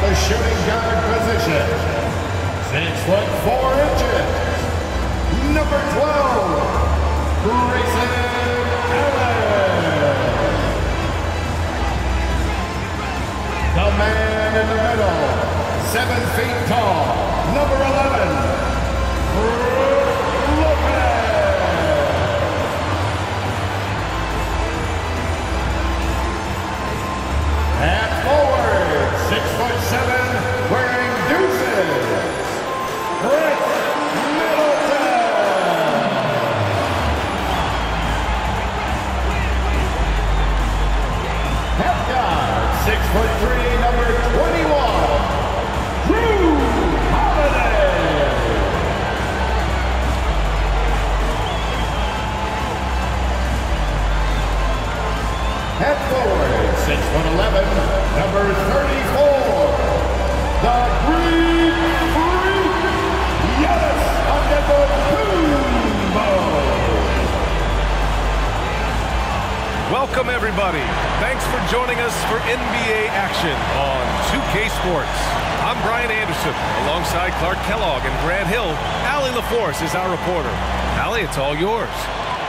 the shooting guard position, 6'4", number 12, Grayson Allen. The man in the middle, 7 feet tall, number 11, at forward, 6'7", wearing deuces, Chris Middleton. Half guard, 6'3", number 21, Drew Holiday. At forward, 6'11", number 34, the Greek Freak, Giannis Antetokounmpo. Welcome, everybody. Thanks for joining us for NBA action on 2K Sports. I'm Brian Anderson, alongside Clark Kellogg and Grant Hill. Allie LaForce is our reporter. Allie, it's all yours.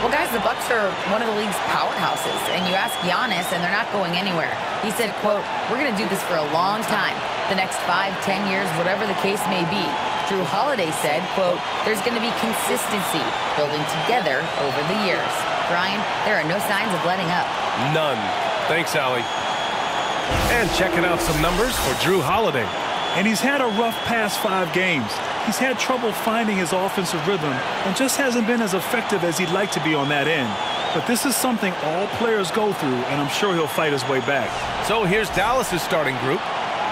Well, guys, the Bucks are one of the league's powerhouses, and you ask Giannis, and they're not going anywhere. He said, quote, "We're going to do this for a long time, the next 5, 10 years, whatever the case may be." Drew Holiday said, quote, "There's going to be consistency building together over the years." Brian, there are no signs of letting up. None. Thanks, Allie. And checking out some numbers for Drew Holiday. And he's had a rough past 5 games. He's had trouble finding his offensive rhythm and just hasn't been as effective as he'd like to be on that end. But this is something all players go through, and I'm sure he'll fight his way back. So here's Dallas's starting group.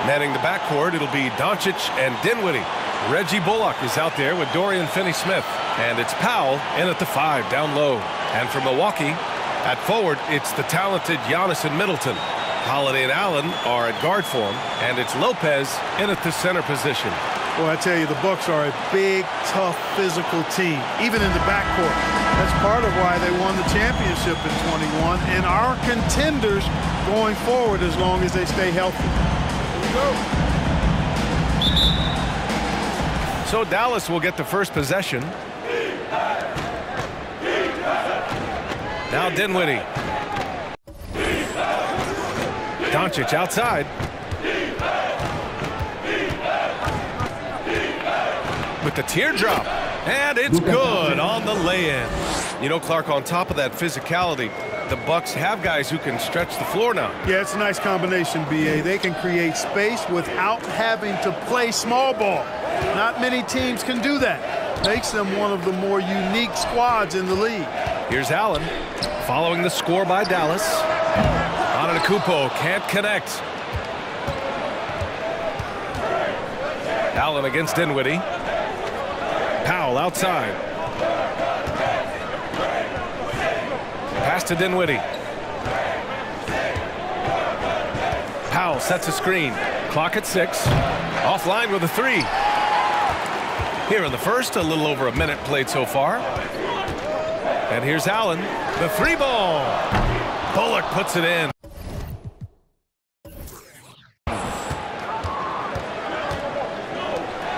Manning the backcourt, it'll be Doncic and Dinwiddie. Reggie Bullock is out there with Dorian Finney-Smith. And it's Powell in at the 5 down low. And for Milwaukee, at forward, it's the talented Giannis and Middleton. Holiday and Allen are at guard form, and it's Lopez in at the center position. Well, I tell you, the Bucks are a big, tough, physical team, even in the backcourt. That's part of why they won the championship in 21, and are contenders going forward as long as they stay healthy. Here we go. So Dallas will get the first possession. Now Dinwiddie. Doncic outside. With the teardrop. And it's good on the lay-in. You know, Clark, on top of that physicality, the Bucks have guys who can stretch the floor now. Yeah, it's a nice combination, B.A. They can create space without having to play small ball. Not many teams can do that. Makes them one of the more unique squads in the league. Here's Allen following the score by Dallas. Antetokounmpo can't connect. Allen against Dinwiddie. Powell outside. Pass to Dinwiddie. Powell sets a screen. Clock at 6. Offline with a 3. Here in the first, a little over a minute played so far. And here's Allen. The 3 ball. Bullock puts it in.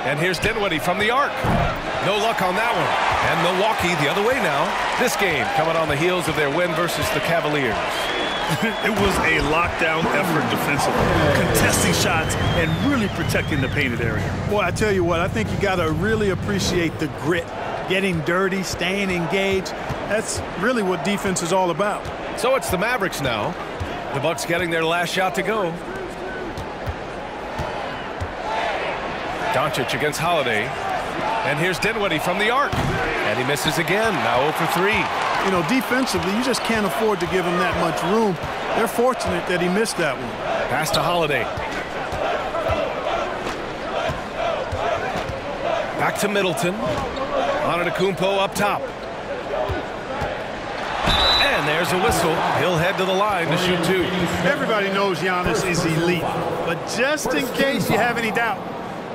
And here's Dinwiddie from the arc. No luck on that one. And Milwaukee the other way now. This game coming on the heels of their win versus the Cavaliers. It was a lockdown effort defensively, contesting shots and really protecting the painted area. Boy, I tell you what, I think you got to really appreciate the grit. Getting dirty, staying engaged. That's really what defense is all about. So it's the Mavericks now. The Bucks getting their last shot to go. Doncic against Holiday. And here's Dinwiddie from the arc. And he misses again, now 0 for 3. You know, defensively, you just can't afford to give him that much room. They're fortunate that he missed that one. Pass to Holiday. Back to Middleton. Antetokounmpo up top. And there's a whistle. He'll head to the line to shoot 2. Everybody knows Giannis is elite. But just in case you have any doubt,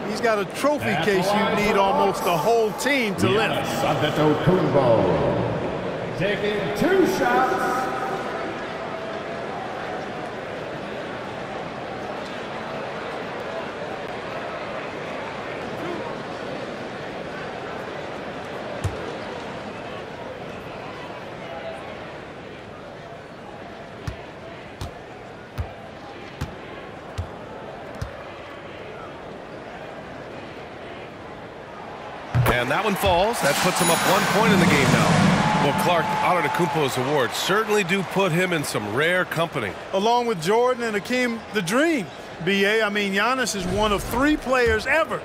he's got a trophy case you need almost the whole team to lift. Antetokounmpo taking 2 shots. And that one falls. That puts him up 1 point in the game now. Well, Clark, Antetokounmpo's awards certainly do put him in some rare company. Along with Jordan and Hakeem, the dream, B.A. I mean, Giannis is one of 3 players ever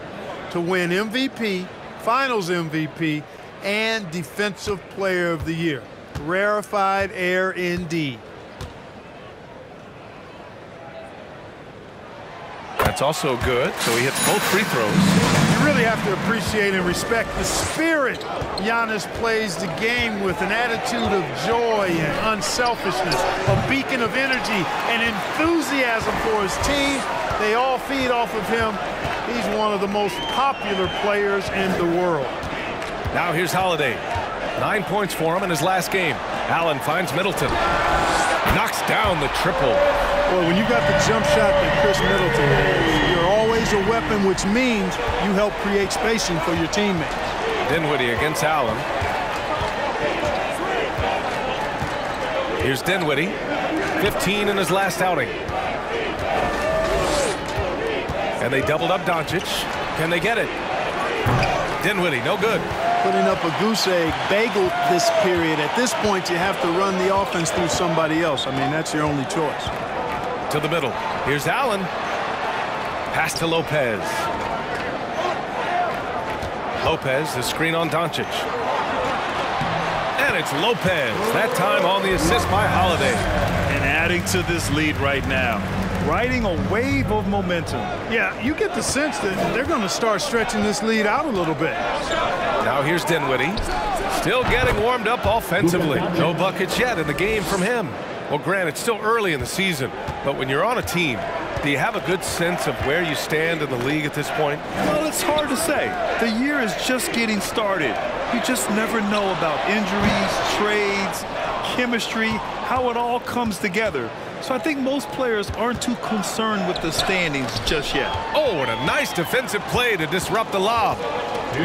to win MVP, Finals MVP, and Defensive Player of the Year. Rarefied air indeed. That's also good, so he hits both free throws. You really have to appreciate and respect the spirit Giannis plays the game with, an attitude of joy and unselfishness, a beacon of energy and enthusiasm for his team. They all feed off of him. He's one of the most popular players in the world. Now here's Holiday. 9 points for him in his last game. Allen finds Middleton. Knocks down the triple. Well, when you got the jump shot that Chris Middleton has, you're always a weapon, which means you help create spacing for your teammates. Dinwiddie against Allen. Here's Dinwiddie. 15 in his last outing. And they doubled up Doncic. Can they get it? Dinwiddie, no good. Putting up a goose egg bagel this period. At this point, you have to run the offense through somebody else. I mean, that's your only choice. To the middle. Here's Allen. Pass to Lopez. Lopez, the screen on Doncic. And it's Lopez. That time on the assist by Holiday. And adding to this lead right now. Riding a wave of momentum. Yeah, you get the sense that they're going to start stretching this lead out a little bit. Now here's Dinwiddie. Still getting warmed up offensively. No buckets yet in the game from him. Well, Grant, it's still early in the season, but when you're on a team, do you have a good sense of where you stand in the league at this point? Well, it's hard to say. The year is just getting started. You just never know about injuries, trades, chemistry, how it all comes together. So I think most players aren't too concerned with the standings just yet. Oh, and a nice defensive play to disrupt the lob.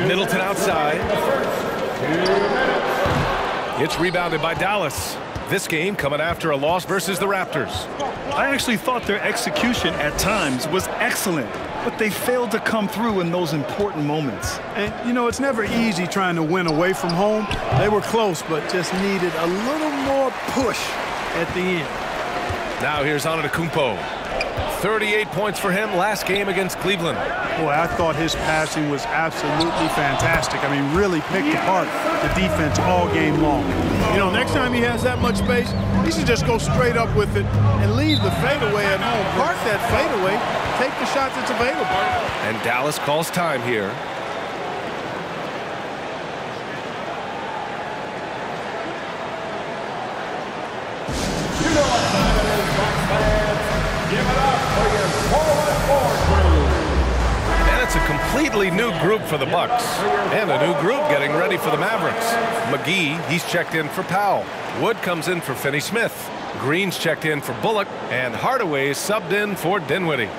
Middleton outside. It's rebounded by Dallas. This game coming after a loss versus the Raptors. I actually thought their execution at times was excellent, but they failed to come through in those important moments. And, you know, it's never easy trying to win away from home. They were close, but just needed a little more push at the end. Now here's Antetokounmpo. 38 points for him last game against Cleveland. Boy, I thought his passing was absolutely fantastic. I mean, really picked apart the defense all game long. You know, next time he has that much space, he should just go straight up with it and leave the fadeaway at home. Park that fadeaway, take the shot that's available. And Dallas calls time here. You know what time it is, Bucks fans. Give it up for your forward crew. And it's a completely new group for the Bucks. And a new group getting ready for the Mavericks. McGee, he's checked in for Powell. Wood comes in for Finney-Smith. Green's checked in for Bullock. And Hardaway subbed in for Dinwiddie.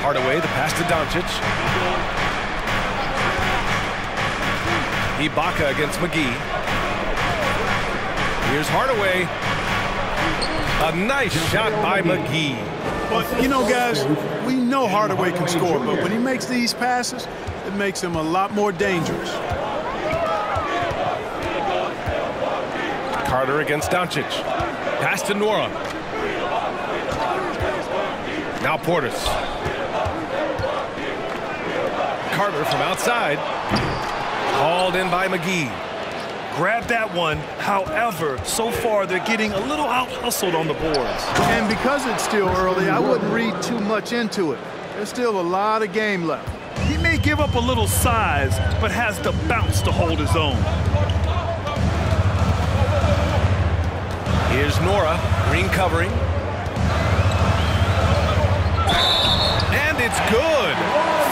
Hardaway, the pass to Doncic. Ibaka against McGee. Here's Hardaway. A nice shot by McGee. But, you know, guys, we know Hardaway can score, but when he makes these passes, it makes him a lot more dangerous. Carter against Doncic. Pass to Nora. Now Portis. Carter from outside. Called in by McGee. Grab that one. However, so far they're getting a little out-hustled on the boards. And because it's still early, I wouldn't read too much into it. There's still a lot of game left. He may give up a little size, but has the bounce to hold his own. Here's Nora. Green covering. And it's good.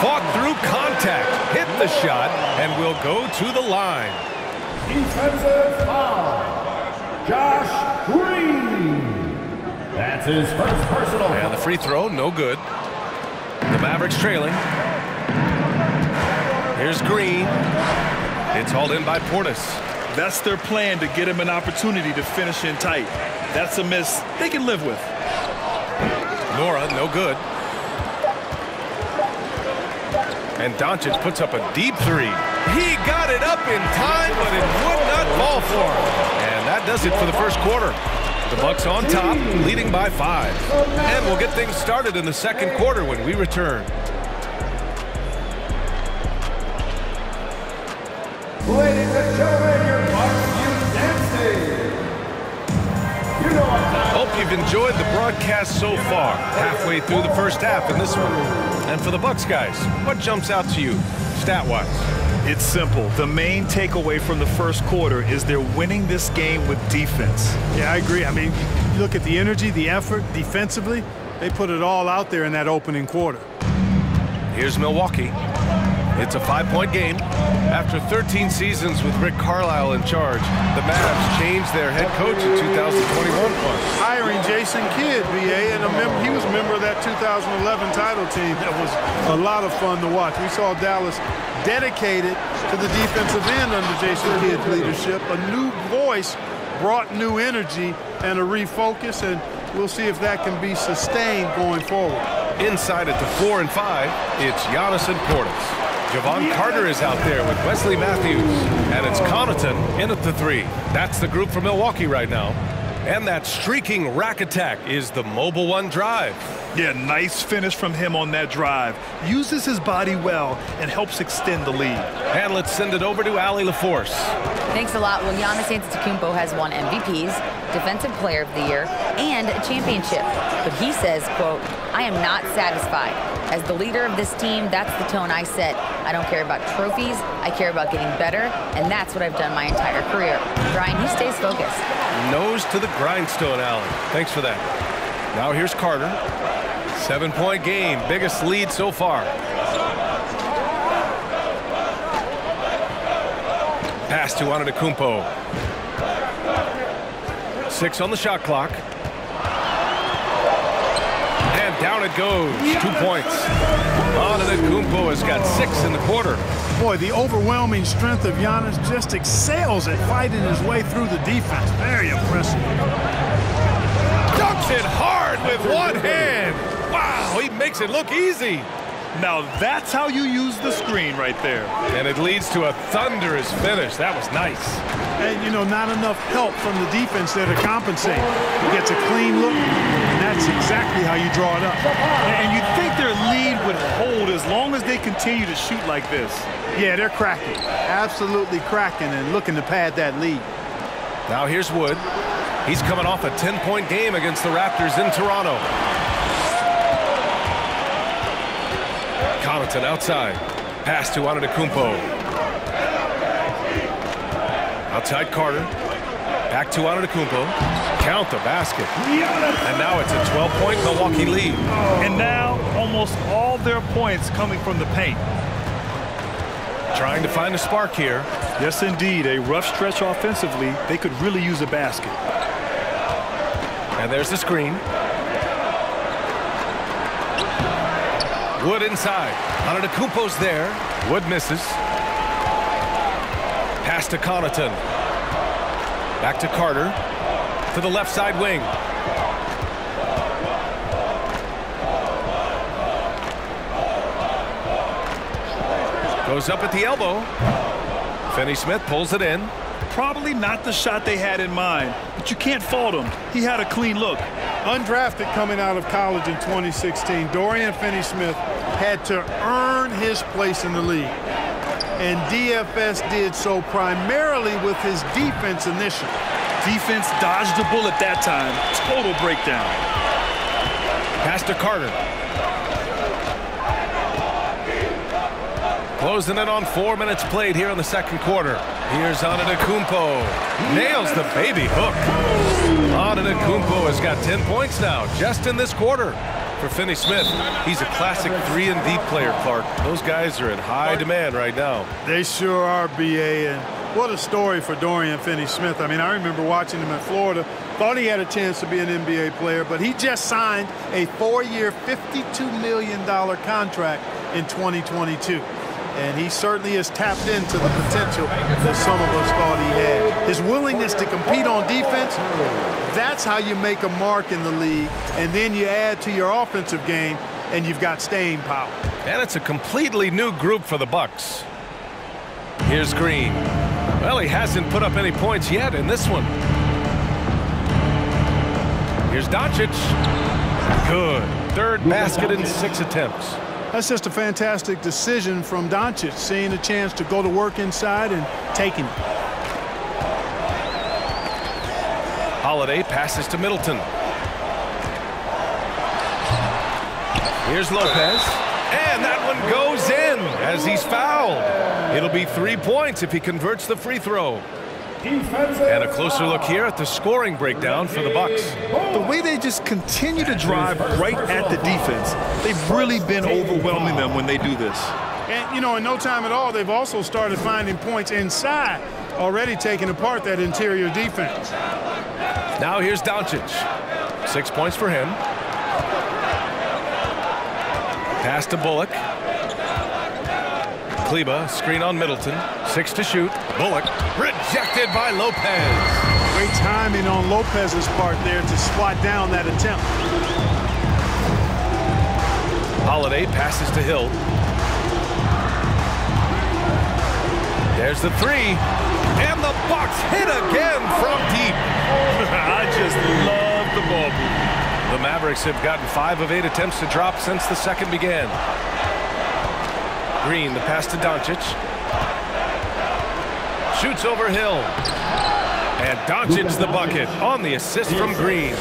Fought through contact. Hit the shot and will go to the line. Defensive foul. Josh Green. That's his first personal. And the free throw, no good. The Mavericks trailing. Here's Green. It's hauled in by Portis. That's their plan to get him an opportunity to finish in tight. That's a miss they can live with. Nora, no good. And Doncic puts up a deep three. He got it up in time, but it would not fall for him. And that does it for the first quarter. The Bucks on top, leading by 5. And we'll get things started in the second quarter when we return. Ladies and gentlemen, your Bucks dancing. You know what time. Hope you've enjoyed the broadcast so far. Halfway through the first half in this one. And for the Bucks guys, what jumps out to you, stat-wise? It's simple. The main takeaway from the first quarter is they're winning this game with defense. Yeah, I agree. I mean, you look at the energy, the effort, defensively, they put it all out there in that opening quarter. Here's Milwaukee. It's a 5-point game. After 13 seasons with Rick Carlisle in charge, the Mavs changed their head coach in 2021. Hiring Jason Kidd, BA, and he was a member of that 2011 title team. That was a lot of fun to watch. We saw Dallas dedicated to the defensive end under Jason Kidd's leadership. A new voice brought new energy and a refocus, and we'll see if that can be sustained going forward. Inside at the 4 and 5, it's Giannis and Portis. Javon Carter is out there with Wesley Matthews, and it's Connaughton in at the 3. That's the group for Milwaukee right now. And that streaking rack attack is the Mobile One drive. Yeah, nice finish from him on that drive. Uses his body well and helps extend the lead. And let's send it over to Allie LaForce. Thanks a lot. Well, Giannis Antetokounmpo has won MVPs, Defensive Player of the Year, and a championship. But he says, quote, "I am not satisfied. As the leader of this team, that's the tone I set. I don't care about trophies. I care about getting better, and that's what I've done my entire career." Brian, he stays focused. Nose to the grindstone, Allen. Thanks for that. Now here's Carter. 7-point game, biggest lead so far. Pass to Antetokounmpo. 6 on the shot clock. And down it goes. 2 points. Antetokounmpo has got 6 in the quarter. Boy, the overwhelming strength of Giannis just excels at fighting his way through the defense. Very impressive. Dunks it hard with one hand. Wow, he makes it look easy. Now that's how you use the screen right there. And it leads to a thunderous finish. That was nice. And, you know, not enough help from the defense there to compensate. He gets a clean look, and that's exactly how you draw it up. And you'd think their lead would hold as long as they continue to shoot like this. Yeah, they're cracking. Absolutely cracking and looking to pad that lead. Now here's Wood. He's coming off a 10-point game against the Raptors in Toronto. Connaughton outside. Pass to Antetokounmpo. Outside Carter. Back to Antetokounmpo. Count the basket. And now it's a 12-point Milwaukee lead. And now almost all their points coming from the paint. Trying to find a spark here. Yes, indeed. A rough stretch offensively. They could really use a basket. And there's the screen. Wood inside. Antetokounmpo's there. Wood misses. Pass to Connaughton. Back to Carter. To the left side wing. Goes up at the elbow. Finney Smith pulls it in. Probably not the shot they had in mind, but you can't fault him. He had a clean look. Undrafted coming out of college in 2016, Dorian Finney-Smith had to earn his place in the league. And DFS did so primarily with his defense initially. Defense dodged a bullet that time. Total breakdown. Pass to Carter. Closing in on 4 minutes played here in the second quarter. Here's Antetokounmpo. Nails the baby hook. Antetokounmpo has got 10 points now just in this quarter. For Finney Smith, he's a classic 3-and-D player, Clark. Those guys are in high demand right now. They sure are, BA, and what a story for Dorian Finney-Smith. I mean, I remember watching him at Florida. Thought he had a chance to be an NBA player, but he just signed a 4-year, $52 million contract in 2022. and he certainly has tapped into the potential that some of us thought he had. His willingness to compete on defense, that's how you make a mark in the league, and then you add to your offensive game, and you've got staying power. And it's a completely new group for the Bucks. Here's Green. Well, he hasn't put up any points yet in this one. Here's Doncic. Good. Third basket in 6 attempts. That's just a fantastic decision from Doncic, seeing a chance to go to work inside and taking it. Holiday passes to Middleton. Here's Lopez. And that one goes in as he's fouled. It'll be 3 points if he converts the free throw. And a closer look here at the scoring breakdown for the Bucks. The way they just continue to drive right at the defense, they've really been overwhelming them when they do this. And, you know, in no time at all, they've also started finding points inside, already taking apart that interior defense. Now here's Doncic. 6 points for him. Pass to Bullock. Kleba, screen on Middleton. 6 to shoot. Bullock rejected by Lopez. Great timing on Lopez's part there to swat down that attempt. Holiday passes to Hill. There's the 3. And the Bucks hit again from deep. I just love the ball movement. The Mavericks have gotten 5 of 8 attempts to drop since the second began. Green, the pass to Doncic. Shoots over Hill. And Doncic the bucket on the assist from Green.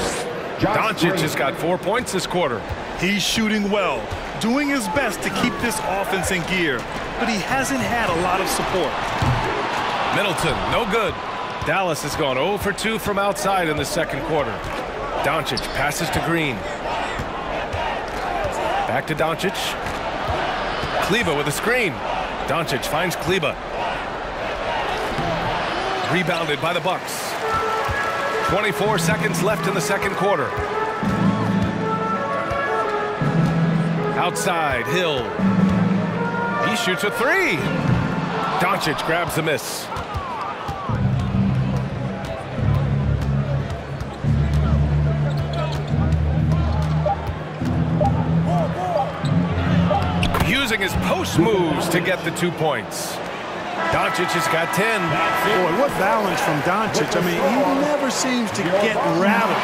Doncic has got 4 points this quarter. He's shooting well, doing his best to keep this offense in gear, but he hasn't had a lot of support. Middleton, no good. Dallas has gone 0 for 2 from outside in the second quarter. Doncic passes to Green. Back to Doncic. Kleba with a screen. Doncic finds Kleba. Rebounded by the Bucks. 24 seconds left in the second quarter. Outside, Hill. He shoots a 3. Doncic grabs the miss. Using his post moves to get the 2 points. Doncic has got 10. Boy, what balance from Doncic. I mean, he never seems to get rattled,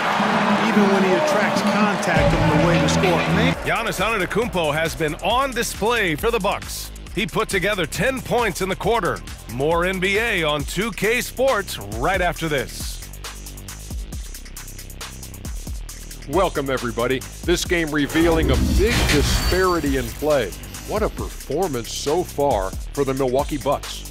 even when he attracts contact on the way to score. Giannis Antetokounmpo has been on display for the Bucks. He put together 10 points in the quarter. More NBA on 2K Sports right after this. Welcome, everybody. This game revealing a big disparity in play. What a performance so far for the Milwaukee Bucks.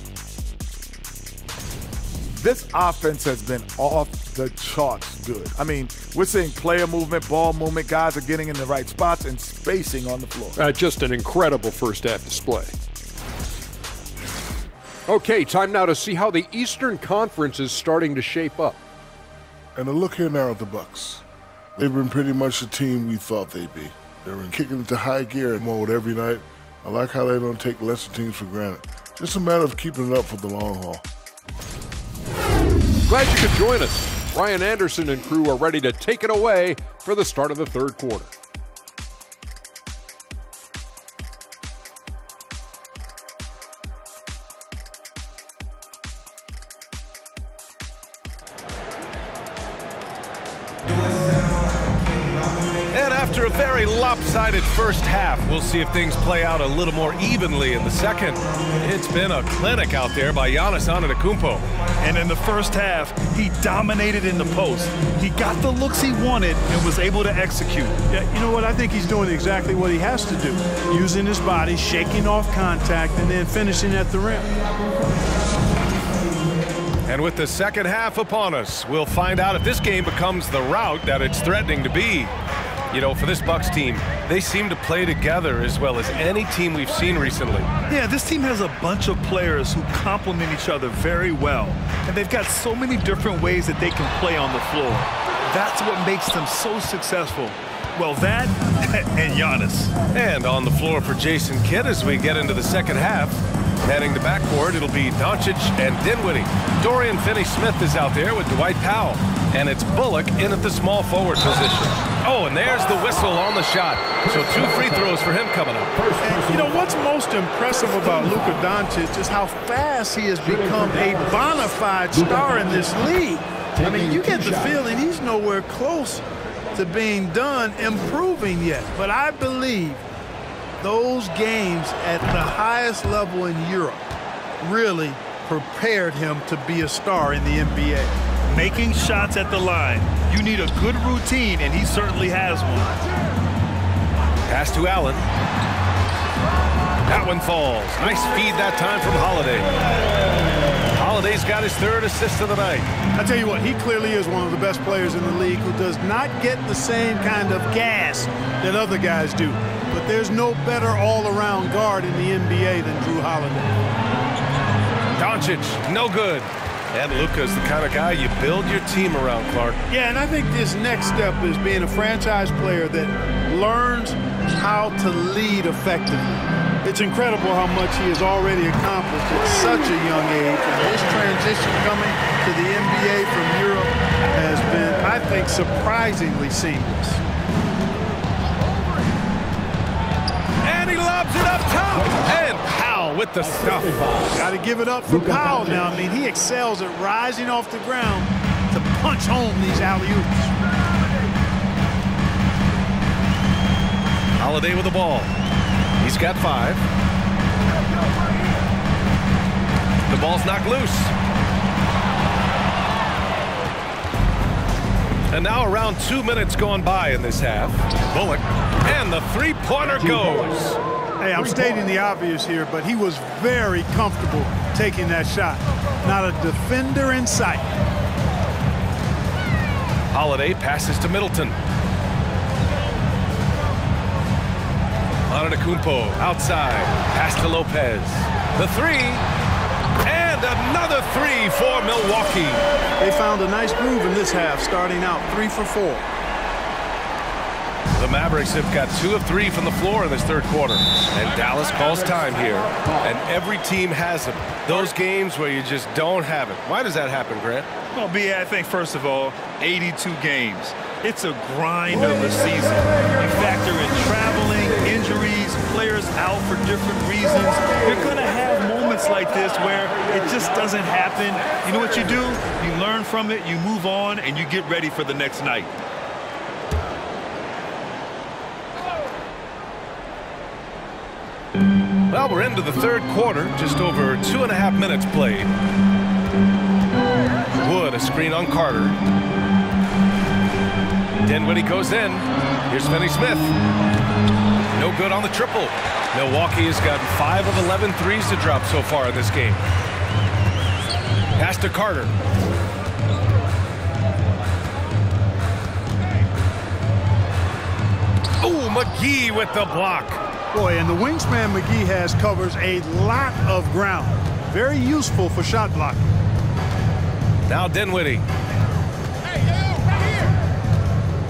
This offense has been off the charts good. I mean, we're seeing player movement, ball movement, guys are getting in the right spots and spacing on the floor. Just an incredible first half display. Okay, time now to see how the Eastern Conference is starting to shape up. And a look here now at the Bucks. They've been pretty much the team we thought they'd be. They've been kicking into high gear mode every night. I like how they don't take lesser teams for granted. Just a matter of keeping it up for the long haul. Glad you could join us. Ryan Anderson and crew are ready to take it away for the start of the third quarter. And after a very lopsided first half, we'll see if things play out a little more evenly in the second. It's been a clinic out there by Giannis Antetokounmpo. And in the first half, he dominated in the post. He got the looks he wanted and was able to execute. Yeah, you know what? I think he's doing exactly what he has to do. Using his body, shaking off contact, and then finishing at the rim. And with the second half upon us, we'll find out if this game becomes the rout that it's threatening to be. You know, for this Bucks team, they seem to play together as well as any team we've seen recently. Yeah, this team has a bunch of players who complement each other very well. And they've got so many different ways that they can play on the floor. That's what makes them so successful. Well, that and Giannis. And on the floor for Jason Kidd as we get into the second half. Heading to backcourt, it'll be Doncic and Dinwiddie. Dorian Finney-Smith is out there with Dwight Powell. And it's Bullock in at the small forward position. Oh, and there's the whistle on the shot. So 2 free throws for him coming up. And, you know, what's most impressive about Luka Doncic is how fast he has become a bona fide star in this league. I mean, you get the feeling he's nowhere close to being done improving yet. But I believe those games at the highest level in Europe really prepared him to be a star in the NBA. Making shots at the line. You need a good routine, and he certainly has one. Pass to Allen. That one falls. Nice feed that time from Holiday. Holiday's got his 3rd assist of the night. I tell you what, he clearly is one of the best players in the league who does not get the same kind of gas that other guys do. But there's no better all-around guard in the NBA than Drew Holiday. Doncic, no good. And Luka's the kind of guy you build your team around, Clark. Yeah, and I think this next step is being a franchise player that learns how to lead effectively. It's incredible how much he has already accomplished at such a young age. And his transition coming to the NBA from Europe has been, I think, surprisingly seamless. And he lobs it up top. And Powell with the stuff. Got to give it up for Powell now. I mean, he excels at rising off the ground to punch home these alley-oops. Holiday with the ball. He's got 5. The ball's knocked loose. And now around 2 minutes gone by in this half. Bullock. And the three-pointer goes. Hey, I'm stating the obvious here, but he was very comfortable taking that shot. Not a defender in sight. Holiday passes to Middleton. Antetokounmpo outside. Pass to Lopez. The 3. And another 3 for Milwaukee. They found a nice groove in this half, starting out 3 for 4. The Mavericks have got 2 of 3 from the floor in this 3rd quarter. And Dallas calls time here. And every team has them. Those games where you just don't have it. Why does that happen, Grant? Well, B, I think, first of all, 82 games. It's a grind of a season. You factor in traveling, injuries, players out for different reasons. You're going to have moments like this where it just doesn't happen. You know what you do? You learn from it, you move on, and you get ready for the next night. Well, we're into the 3rd quarter, just over 2.5 minutes played. Wood, a screen on Carter. Dinwiddie goes in. Here's Finney-Smith. No good on the triple. Milwaukee has gotten 5 of 11 threes to drop so far in this game. Pass to Carter. Oh, McGee with the block. Boy, and the wingspan McGee has covers a lot of ground. Very useful for shot blocking. Now Dinwiddie.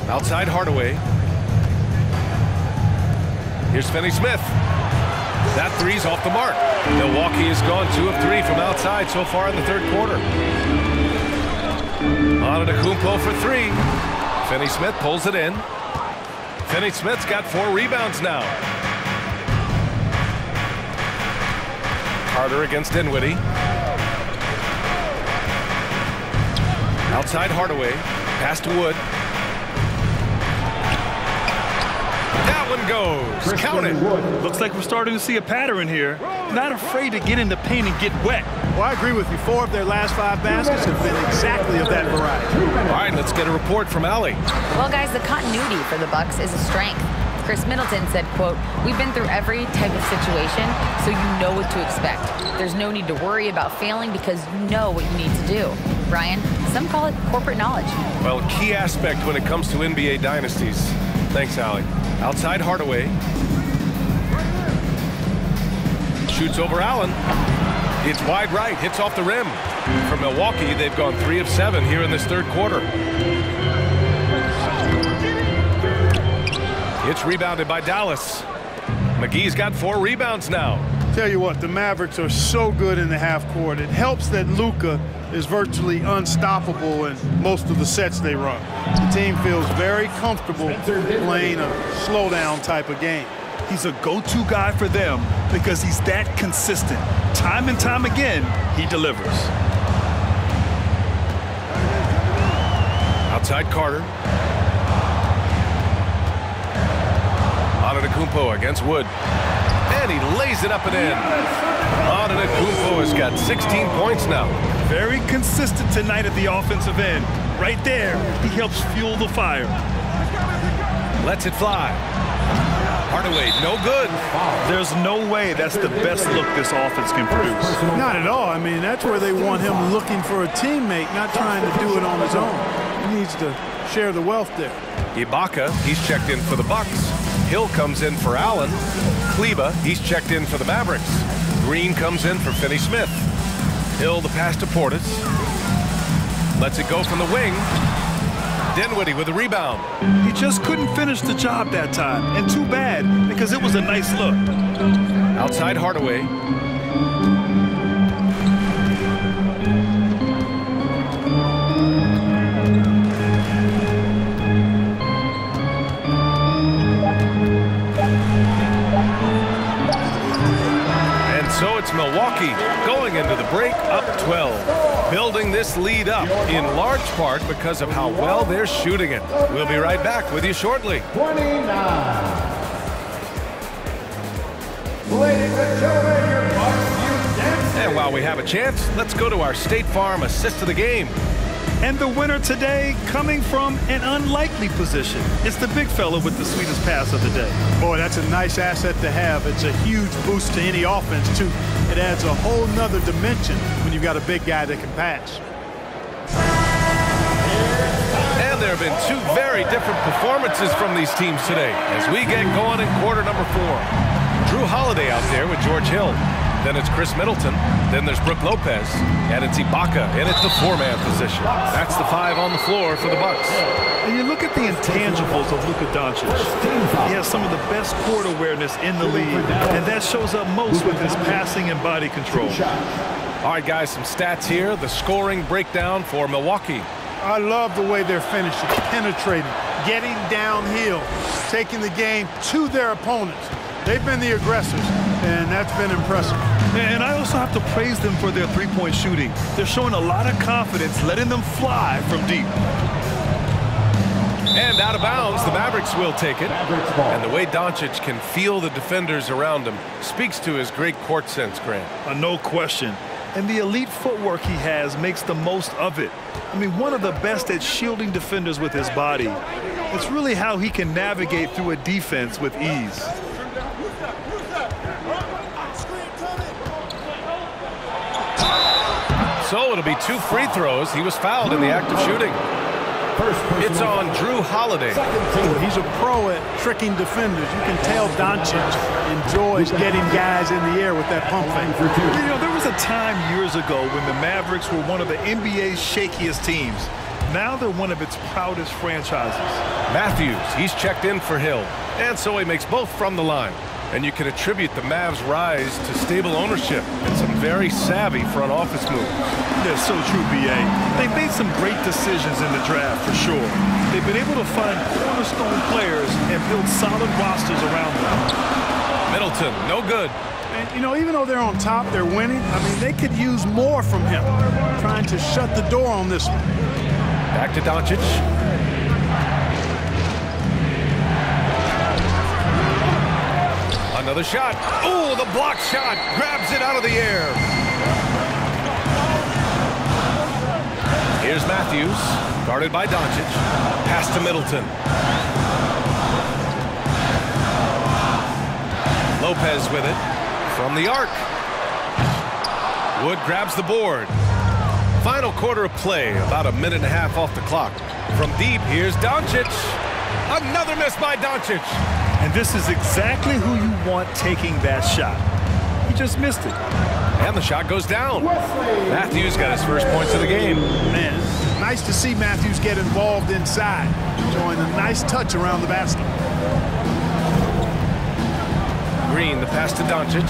Outside Hardaway. Here's Finney-Smith. That 3's off the mark. Milwaukee has gone 2 of 3 from outside so far in the 3rd quarter. Antetokounmpo for 3. Finney-Smith pulls it in. Finney-Smith's got 4 rebounds now. Carter against Dinwiddie. Outside Hardaway. Pass to Wood. That one goes. Count it. Looks like we're starting to see a pattern here. Not afraid to get in the paint and get wet. Well, I agree with you. 4 of their last 5 baskets have been exactly of that variety. All right, let's get a report from Allie. Well, guys, the continuity for the Bucks is a strength. Chris Middleton said, quote, "We've been through every type of situation, so you know what to expect. There's no need to worry about failing because you know what you need to do." Brian, some call it corporate knowledge. Well, a key aspect when it comes to NBA dynasties. Thanks, Allie. Outside Hardaway. Shoots over Allen. It's wide right, hits off the rim. For Milwaukee, they've gone 3 of 7 here in this 3rd quarter. It's rebounded by Dallas. McGee's got 4 rebounds now. Tell you what, the Mavericks are so good in the half court. It helps that Luka is virtually unstoppable in most of the sets they run. The team feels very comfortable playing a slowdown type of game. He's a go-to guy for them because he's that consistent. Time and time again, he delivers. Outside Carter. Antetokounmpo against Wood. And he lays it up and in. Antetokounmpo has got 16 points now. Very consistent tonight at the offensive end. Right there, he helps fuel the fire. Lets it fly. Hardaway, no good. There's no way that's the best look this offense can produce. Not at all. I mean, that's where they want him looking for a teammate, not trying to do it on his own. He needs to share the wealth there. Ibaka, he's checked in for the Bucks. Hill comes in for Allen. Kleba, he's checked in for the Mavericks. Green comes in for Finney Smith. Hill, the pass to Portis. Lets it go from the wing. Dinwiddie with the rebound. He just couldn't finish the job that time, and too bad, because it was a nice look. Outside Hardaway. So it's Milwaukee going into the break up 12, building this lead up in large part because of how well they're shooting it. We'll be right back with you shortly. 29. Ladies and gentlemen, your Bucks, you dance. And while we have a chance, let's go to our State Farm assist of the game. And the winner today coming from an unlikely position. It's the big fella with the sweetest pass of the day. Boy, that's a nice asset to have. It's a huge boost to any offense, too. It adds a whole nother dimension when you've got a big guy that can pass. And there have been 2 very different performances from these teams today as we get going in quarter number 4. Drew Holiday out there with George Hill. Then it's Chris Middleton. Then there's Brook Lopez. And it's Ibaka in at the 4-man position. That's the 5 on the floor for the Bucks. And you look at the intangibles of Luka Doncic. He has some of the best court awareness in the league, and that shows up most with his passing and body control. All right, guys, some stats here. The scoring breakdown for Milwaukee. I love the way they're finishing, penetrating, getting downhill, taking the game to their opponents. They've been the aggressors, and that's been impressive. And I also have to praise them for their three-point shooting. They're showing a lot of confidence, letting them fly from deep. And out of bounds, the Mavericks will take it. And the way Doncic can feel the defenders around him speaks to his great court sense, Grant. No question. And the elite footwork he has makes the most of it. I mean, one of the best at shielding defenders with his body. It's really how he can navigate through a defense with ease. So it'll be 2 free throws. He was fouled in the act of shooting. It's on Drew Holiday. He's a pro at tricking defenders. You can tell Doncic enjoys getting guys in the air with that pump fake. You know, there was a time years ago when the Mavericks were one of the NBA's shakiest teams. Now they're one of its proudest franchises. Matthews, he's checked in for Hill. And so he makes both from the line. And you can attribute the Mavs' rise to stable ownership and some very savvy front office moves. That's so true, B.A. They've made some great decisions in the draft, for sure. They've been able to find cornerstone players and build solid rosters around them. Middleton, no good. And, you know, even though they're on top, they're winning. I mean, they could use more from him, trying to shut the door on this one. Back to Doncic. Another shot. Oh, the block shot. Grabs it out of the air. Here's Matthews, guarded by Doncic. Pass to Middleton. Lopez with it from the arc. Wood grabs the board. Final quarter of play, about a minute and a half off the clock. From deep, here's Doncic. Another miss by Doncic. And this is exactly who you want taking that shot. He just missed it. And the shot goes down. Matthews got his first points of the game. Man, nice to see Matthews get involved inside, showing a nice touch around the basket. Green, the pass to Doncic.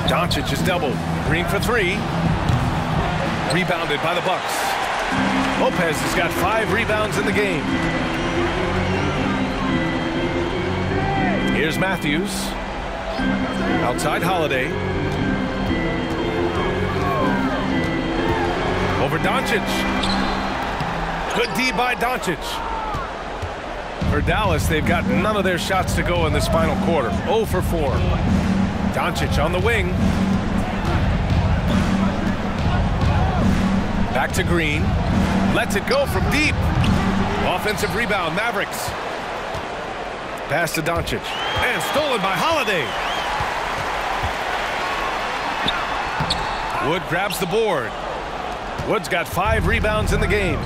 Doncic is doubled. Green for three. Rebounded by the Bucks. Lopez has got 5 rebounds in the game. Here's Matthews. Outside Holiday. Over Doncic. Good D by Doncic. For Dallas, they've got none of their shots to go in this final quarter. 0 for 4. Doncic on the wing. Back to Green. Lets it go from deep. Offensive rebound, Mavericks. Pass to Doncic. And stolen by Holiday. Wood grabs the board. Wood's got 5 rebounds in the game.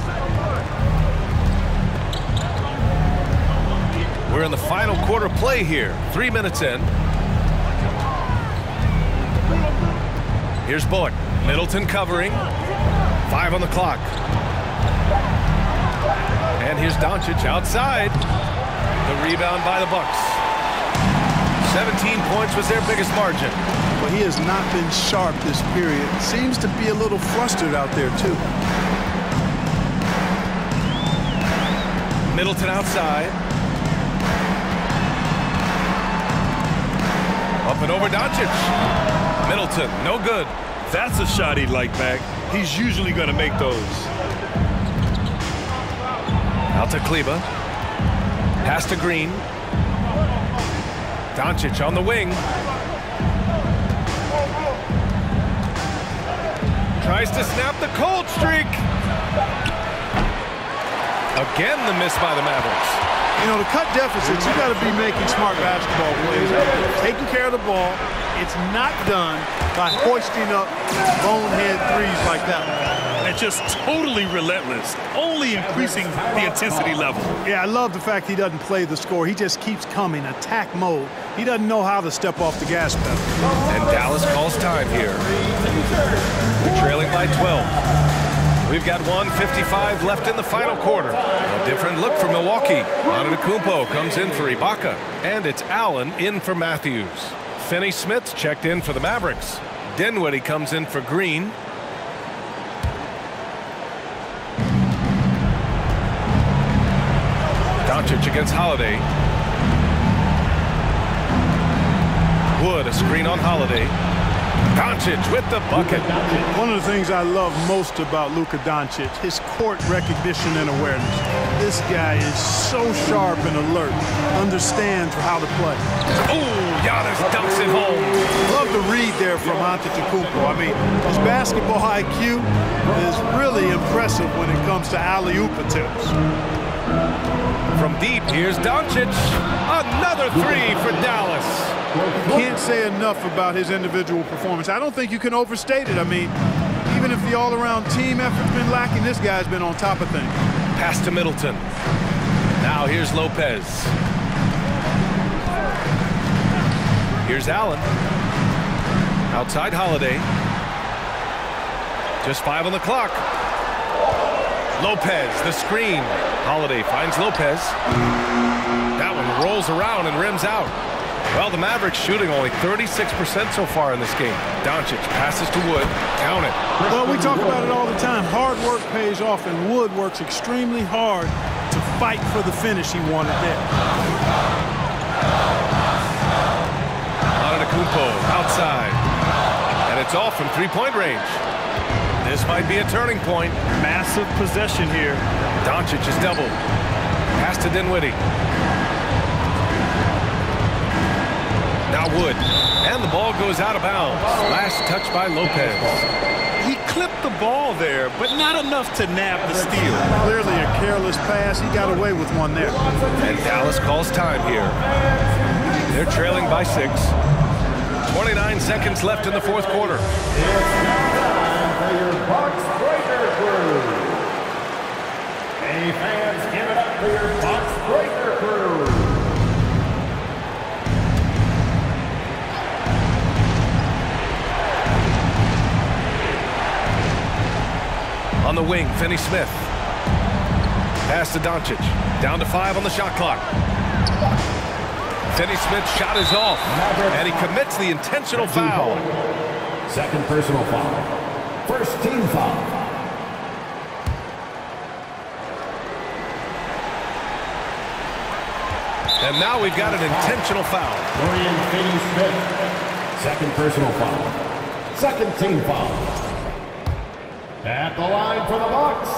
We're in the final quarter play here. 3 minutes in. Here's Bullock. Middleton covering. 5 on the clock. And here's Doncic outside. The rebound by the Bucks. 17 points was their biggest margin. Well, he has not been sharp this period. Seems to be a little flustered out there, too. Middleton outside. Up and over Doncic. Middleton, no good. That's a shot he'd like back. He's usually going to make those. Out to Kleba. Pass to Green. Doncic on the wing. Tries to snap the cold streak. Again, the miss by the Mavericks. You know, to cut deficits, you got to be making smart basketball plays. Taking care of the ball. It's not done by hoisting up bonehead threes like that. And just totally relentless, only increasing the intensity level. Yeah, I love the fact he doesn't play the score. He just keeps coming, attack mode. He doesn't know how to step off the gas pedal. And Dallas calls time here. We're trailing by 12. We've got 1:55 left in the final quarter. A different look for Milwaukee. Antetokounmpo comes in for Ibaka. And it's Allen in for Matthews. Finney Smith checked in for the Mavericks. Dinwiddie comes in for Green. Doncic against Holiday. Wood, a screen on Holiday. Doncic with the bucket. One of the things I love most about Luka Doncic, his court recognition and awareness. This guy is so sharp and alert, understands how to play. Oh, Giannis dunks it home. Love the read there from Antetokounmpo. I mean, his basketball IQ is really impressive when it comes to alley-oop attempts. From deep, here's Doncic. Another 3 for Dallas. Can't say enough about his individual performance. I don't think you can overstate it. I mean, even if the all-around team effort's been lacking, this guy's been on top of things. Pass to Middleton. Now here's Lopez. Here's Allen. Outside Holiday. Just 5 on the clock. Lopez, the screen. Holiday finds Lopez. That one rolls around and rims out. Well, the Mavericks shooting only 36% so far in this game. Doncic passes to Wood. Count it. Well, we talk about it all the time. Hard work pays off, and Wood works extremely hard to fight for the finish he wanted there. Antetokounmpo outside. And it's off from three-point range. This might be a turning point. Massive possession here. Doncic is doubled. Pass to Dinwiddie. Now Wood. And the ball goes out of bounds. Last touch by Lopez. He clipped the ball there, but not enough to nab the steal. Clearly a careless pass. He got away with one there. And Dallas calls time here. They're trailing by 6. 29 seconds left in the fourth quarter. For your Bucks Breaker crew. Any fans, give it up for your Bucks Breaker crew. On the wing, Finney Smith. Pass to Doncic. Down to 5 on the shot clock. Finney Smith's shot is off, and he commits the intentional foul. Second personal foul. First team foul. And now we've got an intentional foul. Dorian Finney-Smith. Second personal foul. Second team foul. At the line for the Bucks,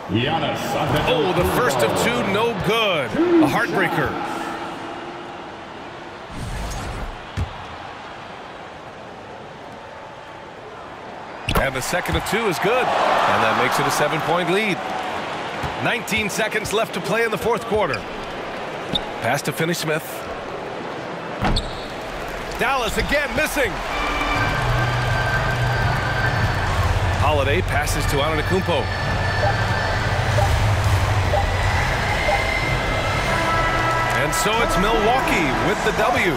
Giannis. Oh, the first of two, no good. A heartbreaker. And the second of two is good. And that makes it a 7-point lead. 19 seconds left to play in the fourth quarter. Pass to Finney-Smith. Dallas again missing. Holiday passes to Antetokounmpo. And so it's Milwaukee with the W.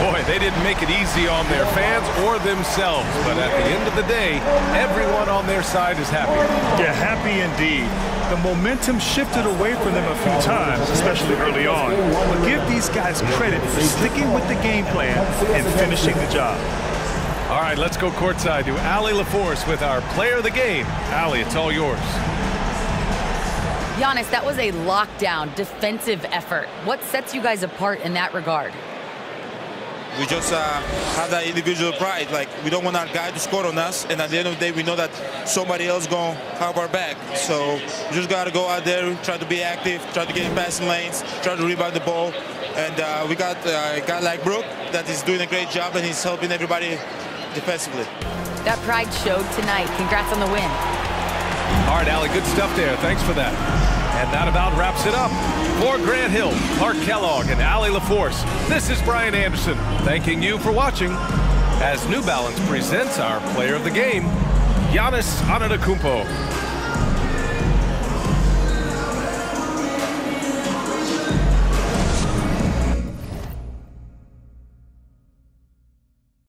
Boy, they didn't make it easy on their fans or themselves. But at the end of the day, everyone on their side is happy. Yeah, happy indeed. The momentum shifted away from them a few times, especially early on. But give these guys credit for sticking with the game plan and finishing the job. All right, let's go courtside to Allie LaForce with our player of the game. Allie, it's all yours. Giannis, that was a lockdown defensive effort. What sets you guys apart in that regard? We just have that individual pride. Like, we don't want our guy to score on us, and at the end of the day, we know that somebody else going to have our back. So we just got to go out there, try to be active, try to get in passing lanes, try to rebound the ball. And we got a guy like Brook that is doing a great job, and he's helping everybody defensively. That pride showed tonight. Congrats on the win. All right, Allie, good stuff there. Thanks for that. And that about wraps it up. For Grant Hill, Clark Kellogg, and Allie LaForce, this is Brian Anderson, thanking you for watching as New Balance presents our player of the game, Giannis Antetokounmpo.